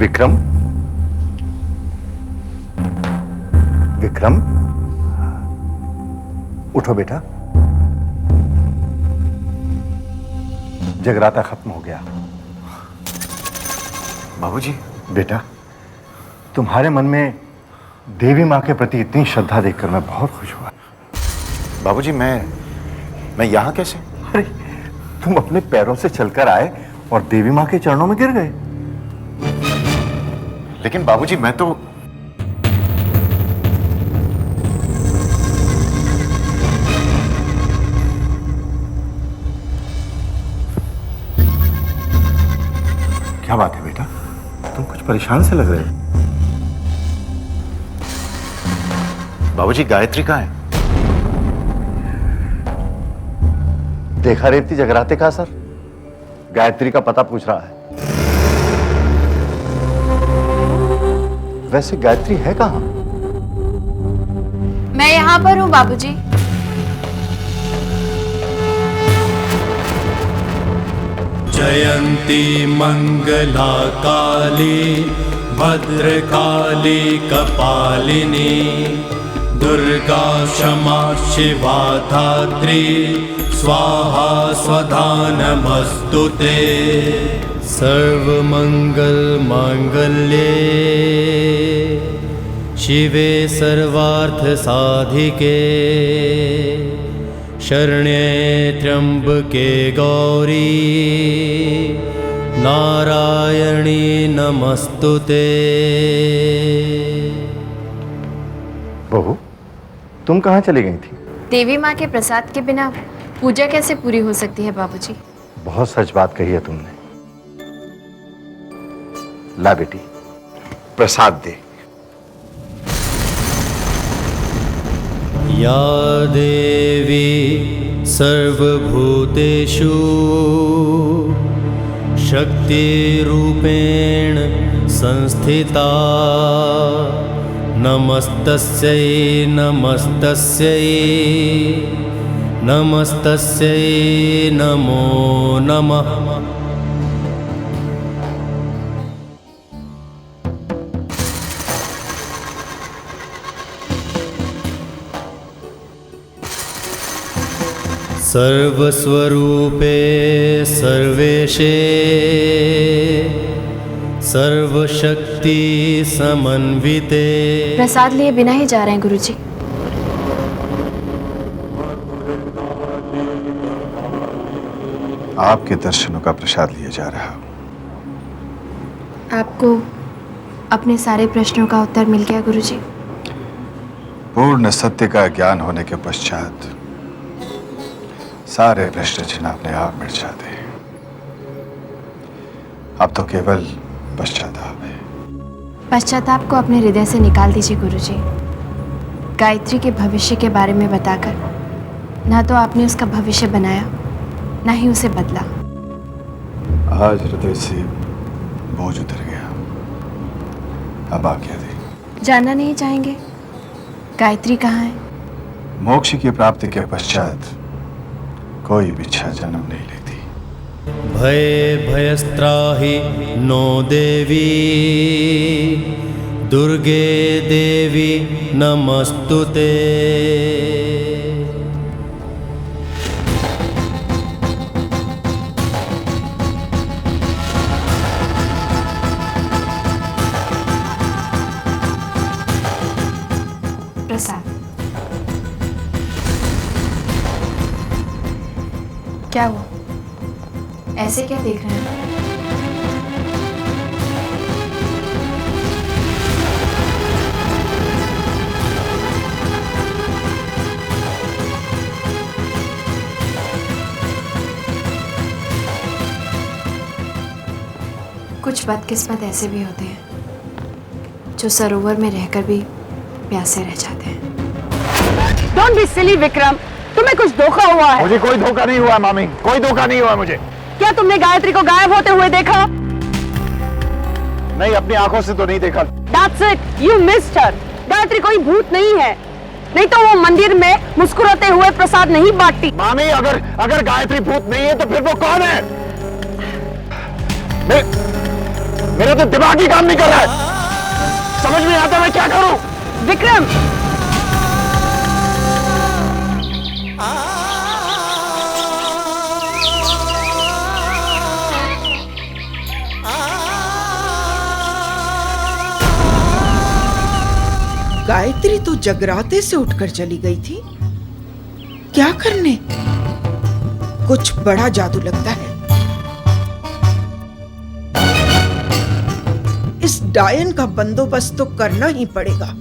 विक्रम, विक्रम, उठो बेटा। जगराता खत्म हो गया। बाबूजी। बेटा, तुम्हारे मन में देवी मां के प्रति इतनी श्रद्धा देखकर मैं बहुत खुश हुआ। बाबूजी, मैं यहां कैसे? अरे, तुम अपने पैरों से चलकर आए और देवी मां के चरणों में गिर गए। लेकिन बाबूजी, मैं तो क्या बात है बेटा, तुम कुछ परेशान से लग रहे हो। बाबूजी, गायत्री कहाँ है? देखा रेवती जगराते का असर, गायत्री का पता पूछ रहा है। वैसे गायत्री है कहां? मैं यहाँ पर हूँ बाबूजी। जयंती मंगला काली भद्रकाली कपालिनी दुर्गा क्षमा शिवा धात्री स्वाहा स्वधा नमस्तुते। सर्वमंगल मांगल्ये शिवे सर्वार्थ साधिके शरण्ये त्र्यंबके गौरी नारायणी नमस्तुते। बहू, तुम कहां चली गई थी? देवी माँ के प्रसाद के बिना पूजा कैसे पूरी हो सकती है बाबूजी? बहुत सच बात कही है तुमने। ला बेटी, प्रसाद दे। या देवी सर्वभूतेषु शक्तिरूपेण संस्थिता नमस्तस्यै नमस्तस्यै नमस्तस्यै नमो नमः। सर्वस्वरूपे सर्वेशे सर्वशक्ति समन्विते। प्रसाद लिए बिना ही जा रहे हैं गुरुजी। आपके दर्शनों का प्रसाद लिए जा रहा हूं। आपको अपने सारे प्रश्नों का उत्तर मिल गया गुरुजी? पूर्ण सत्य का ज्ञान होने के पश्चात सारे भ्रष्ट चिन्ह अपने आप मिट जाते हैं। अब तो केवल पश्चाताप है। पश्चाताप को अपने हृदय से निकाल दीजिए गुरुजी। गायत्री के भविष्य के बारे में बताकर ना तो आपने उसका भविष्य बनाया, ना ही उसे बदला। आज हृदय से बोझ उतर गया। अब आज्ञा दे। जानना नहीं चाहेंगे गायत्री कहाँ है? मोक्ष की प्राप्ति के पश्चात कोई भी इच्छा जन्म नहीं लेती। भय भयस्त्राहि नो देवी दुर्गे देवी नमस्तुते। प्रसाद। क्या हुआ? ऐसे क्या देख रहे हैं? कुछ बदकिस्मत ऐसे भी होते हैं जो सरोवर में रहकर भी प्यासे रह जाते हैं। Don't be silly, Vikram. तुम्हें कुछ धोखा हुआ है। मुझे कोई धोखा नहीं हुआ मामी, कोई धोखा नहीं हुआ मुझे। क्या तुमने गायत्री को गायब होते हुए देखा? नहीं, अपनी आंखों से तो नहीं देखा। That's it, you missed her। Gayatri कोई भूत नहीं है, नहीं तो वो मंदिर में मुस्कुराते हुए प्रसाद नहीं बांटती। मामी, अगर गायत्री भूत नहीं है तो फिर वो कौन है? मेरा तो दिमाग ही काम नहीं कर रहा है, समझ में आता मैं क्या करूं। विक्रम, गायत्री तो जगराते से उठकर चली गई थी, क्या करने? कुछ बड़ा जादू लगता है। इस डायन का बंदोबस्त तो करना ही पड़ेगा।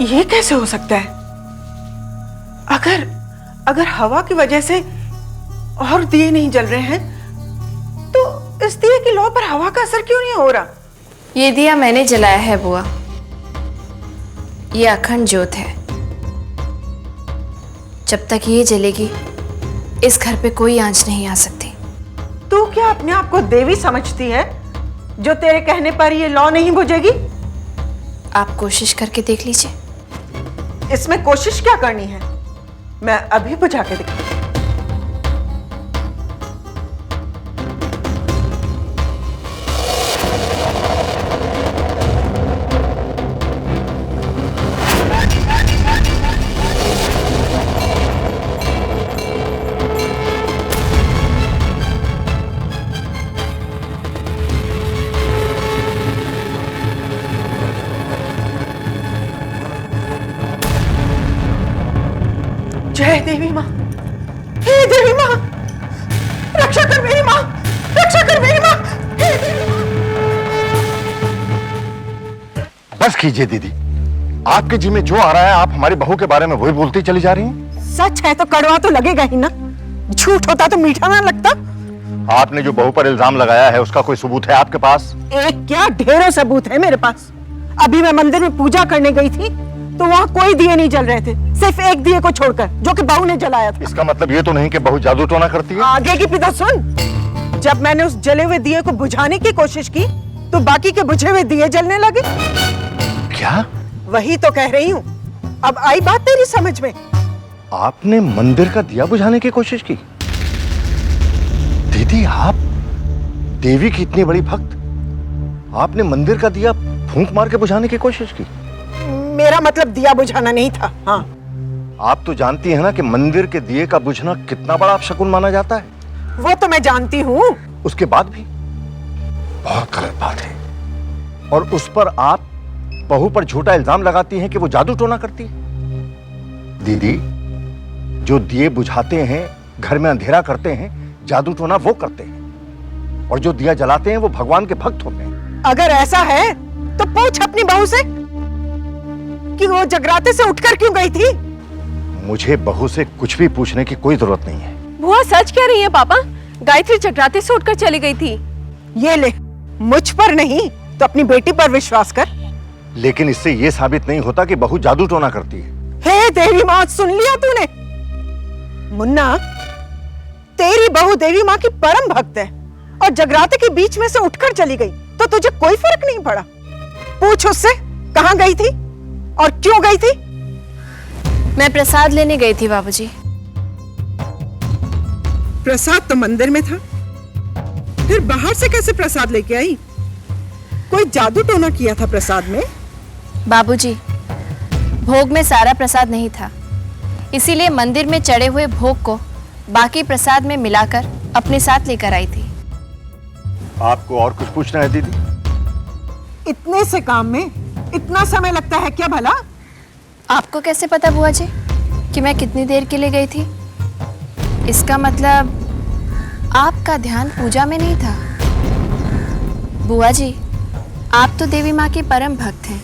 ये कैसे हो सकता है? अगर हवा की वजह से और दिए नहीं जल रहे हैं, तो इस दिए की लौ पर हवा का असर क्यों नहीं हो रहा? ये दिया मैंने जलाया है बुआ। ये अखंड ज्योत है। जब तक ये जलेगी इस घर पे कोई आंच नहीं आ सकती। तू क्या अपने आप को देवी समझती है जो तेरे कहने पर ये लौ नहीं बुझेगी? आप कोशिश करके देख लीजिए। इसमें कोशिश क्या करनी है? मैं अभी बुझा के दिखाऊं। जय देवी माँ, हे देवी माँ, रक्षा कर मेरी माँ, रक्षा कर मेरी माँ, हे देवी माँ। बस कीजिए दीदी, आपके जी में जो आ रहा है आप हमारी बहू के बारे में वही बोलती चली जा रही हैं। सच है तो कड़वा तो लगेगा ही ना, झूठ होता तो मीठा ना लगता। आपने जो बहू पर इल्जाम लगाया है उसका कोई सबूत है आपके पास? एक क्या, ढेरों सबूत है मेरे पास। अभी मैं मंदिर में पूजा करने गई थी तो वहाँ कोई दिए नहीं जल रहे थे, सिर्फ एक दिए को छोड़कर जो कि बहू ने जलाया था। इसका मतलब ये तो नहीं कि बहू जादू टोना करती है? आगे की पिता सुन, जब मैंने उस जले हुए दिए को बुझाने की कोशिश की तो बाकी के बुझे हुए दिए जलने लगे। क्या? वही तो कह रही हूँ, अब आई बात तेरी समझ में? आपने मंदिर का दिया बुझाने की कोशिश की? दीदी आप देवी की इतनी बड़ी भक्त, आपने मंदिर का दिया फूंक मार के बुझाने की कोशिश की? मेरा मतलब दिया बुझाना नहीं था। हाँ, आप तो जानती हैं ना कि मंदिर के दिए का बुझना कितना बड़ा अपशकुन माना जाता है। वो तो मैं जानती हूँ। उसके बाद भी बहुत गलत बात है। और उस पर आप बहू पर झूठा इल्जाम लगाती हैं कि वो जादू टोना करती है। दीदी, जो दिए बुझाते हैं, घर में अंधेरा करते हैं, जादू टोना वो करते हैं, और जो दिया जलाते हैं वो भगवान के भक्त होते हैं। अगर ऐसा है तो पूछ अपनी बहू से कि वो जगराते से उठकर क्यों गई थी। मुझे बहू से कुछ भी पूछने की कोई जरूरत नहीं है। बुआ सच कह रही है पापा, गायत्री जगराते से उठकर चली गई थी। ये ले, मुझ पर नहीं तो अपनी बेटी पर विश्वास कर। लेकिन इससे यह साबित नहीं होता कि बहू जादू टोना करती है। हे देवी माँ, सुन लिया तूने? मुन्ना, तेरी बहू देवी माँ की परम भक्त है और जगराते के बीच में से उठकर चली गई तो तुझे कोई फर्क नहीं पड़ा। पूछ उससे कहाँ गई थी और क्यों गई थी। मैं प्रसाद लेने गई थी बाबूजी। प्रसाद तो मंदिर में था, फिर बाहर से कैसे प्रसाद लेके आई? कोई जादू टोना किया था प्रसाद में? बाबूजी, भोग में सारा प्रसाद नहीं था, इसीलिए मंदिर में चढ़े हुए भोग को बाकी प्रसाद में मिलाकर अपने साथ लेकर आई थी। आपको और कुछ पूछना है दीदी? इतने से काम में इतना समय लगता है क्या भला? आपको कैसे पता बुआ जी कि मैं कितनी देर के लिए गई थी? इसका मतलब आपका ध्यान पूजा में नहीं था। बुआ जी, आप तो देवी माँ की परम भक्त हैं,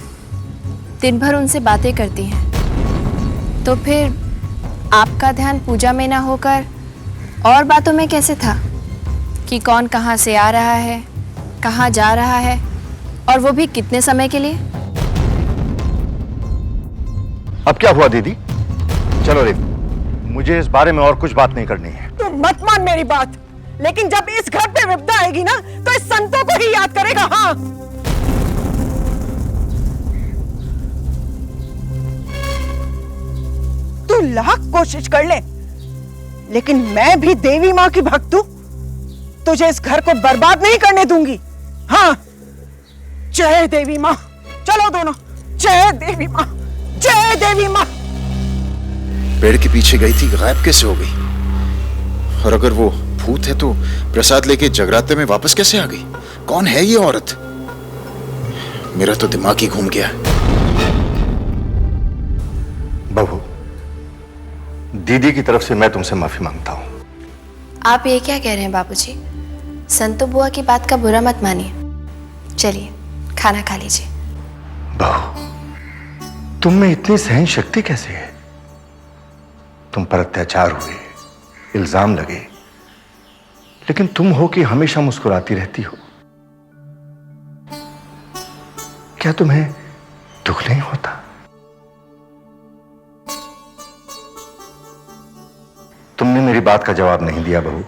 दिन भर उनसे बातें करती हैं, तो फिर आपका ध्यान पूजा में ना होकर और बातों में कैसे था कि कौन कहाँ से आ रहा है, कहाँ जा रहा है, और वो भी कितने समय के लिए? अब क्या हुआ दीदी? चलो रे, मुझे इस बारे में और कुछ बात नहीं करनी है। तू मत मान मेरी बात, लेकिन जब इस घर पे विपदा आएगी ना तो इस संतों को ही याद करेगा। हाँ, तू लाख कोशिश कर ले, लेकिन मैं भी देवी माँ की भक्त हूं, तुझे इस घर को बर्बाद नहीं करने दूंगी। हाँ, जय देवी माँ। चलो दोनों, जय देवी माँ, जय देवी माँ। पेड़ के पीछे गई थी, गायब कैसे हो गई? और अगर वो भूत है तो प्रसाद लेके जगराते में वापस कैसे आ गई? कौन है ये औरत? मेरा तो दिमाग ही घूम गया। बहू, दीदी की तरफ से मैं तुमसे माफी मांगता हूं। आप ये क्या कह रहे हैं बाबूजी? संतो बुआ की बात का बुरा मत मानिए। चलिए खाना खा लीजिए। बहू, तुम में इतनी सहन शक्ति कैसे है? तुम पर अत्याचार हुए, इल्जाम लगे, लेकिन तुम हो कि हमेशा मुस्कुराती रहती हो। क्या तुम्हें दुख नहीं होता? तुमने मेरी बात का जवाब नहीं दिया बहू।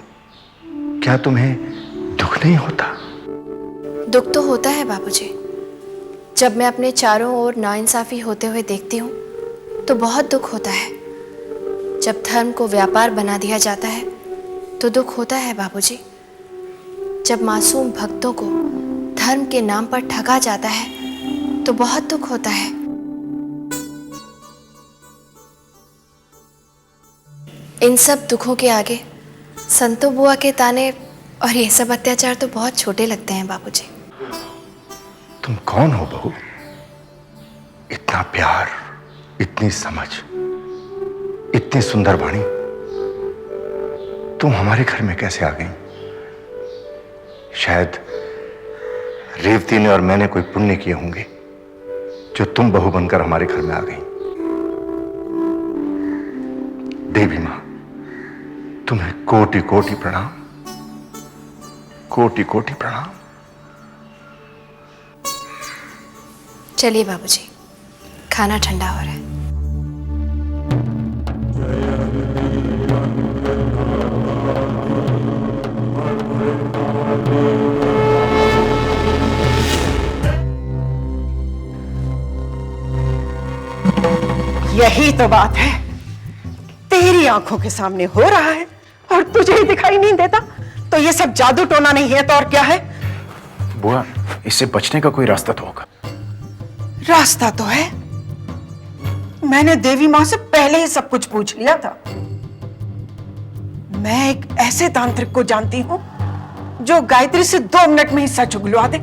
क्या तुम्हें दुख नहीं होता? दुख तो होता है बाबूजी। जब मैं अपने चारों ओर नाइंसाफी होते हुए देखती हूँ तो बहुत दुख होता है। जब धर्म को व्यापार बना दिया जाता है तो दुख होता है बाबूजी। जब मासूम भक्तों को धर्म के नाम पर ठगा जाता है तो बहुत दुख होता है। इन सब दुखों के आगे संतो बुआ के ताने और ये सब अत्याचार तो बहुत छोटे लगते हैं बाबूजी। तुम कौन हो बहू? इतना प्यार, इतनी समझ, इतनी सुंदर वाणी, तुम हमारे घर में कैसे आ गई? शायद रेवती ने और मैंने कोई पुण्य किए होंगे जो तुम बहू बनकर हमारे घर में आ गई। देवी मां, तुम्हें कोटि कोटि प्रणाम, कोटि कोटि प्रणाम। चलिए बाबूजी, खाना ठंडा हो रहा है। यही तो बात है, तेरी आंखों के सामने हो रहा है और तुझे ही दिखाई नहीं देता। तो ये सब जादू टोना नहीं है तो और क्या है? बुआ, इससे बचने का कोई रास्ता तो होगा। रास्ता तो है। मैंने देवी माँ से पहले ही सब कुछ पूछ लिया था। मैं एक ऐसे तांत्रिक को जानती हूं जो गायत्री से 2 मिनट में ही सच उगलवा दे।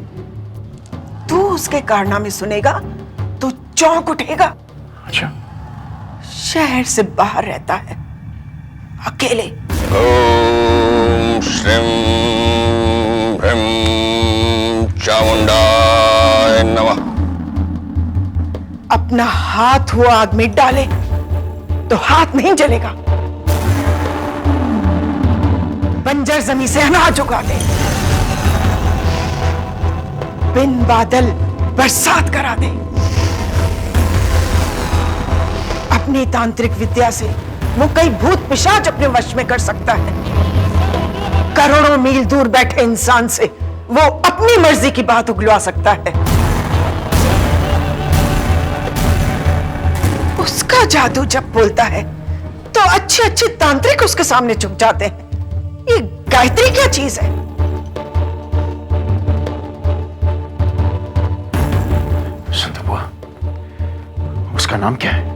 तू उसके कारनामे सुनेगा तो चौंक उठेगा। अच्छा, शहर से बाहर रहता है, अकेले। ओम श्रीं ह्रीं चामुंडाय नमः। अपना हाथ हुआ आग में डाले तो हाथ नहीं जलेगा। बंजर जमीन से अनाज उगा दे, बिन बादल बरसात करा दे। अपनी तांत्रिक विद्या से वो कई भूत पिशाच अपने वश में कर सकता है। करोड़ों मील दूर बैठे इंसान से वो अपनी मर्जी की बात उगलवा सकता है। उसका जादू जब बोलता है तो अच्छे अच्छे तांत्रिक उसके सामने झुक जाते हैं। ये गायत्री क्या चीज है? संतो बुआ, उसका नाम क्या है?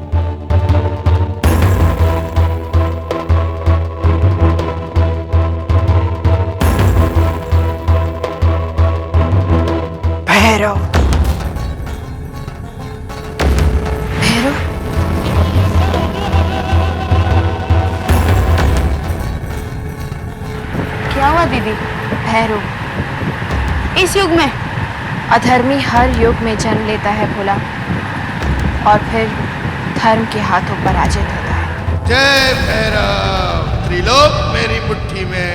भैरव इस युग में अधर्मी हर युग में जन्म लेता है भोला, और फिर धर्म के हाथों पराजित होता है। जय भैरव, त्रिलोक मेरी मुट्ठी में।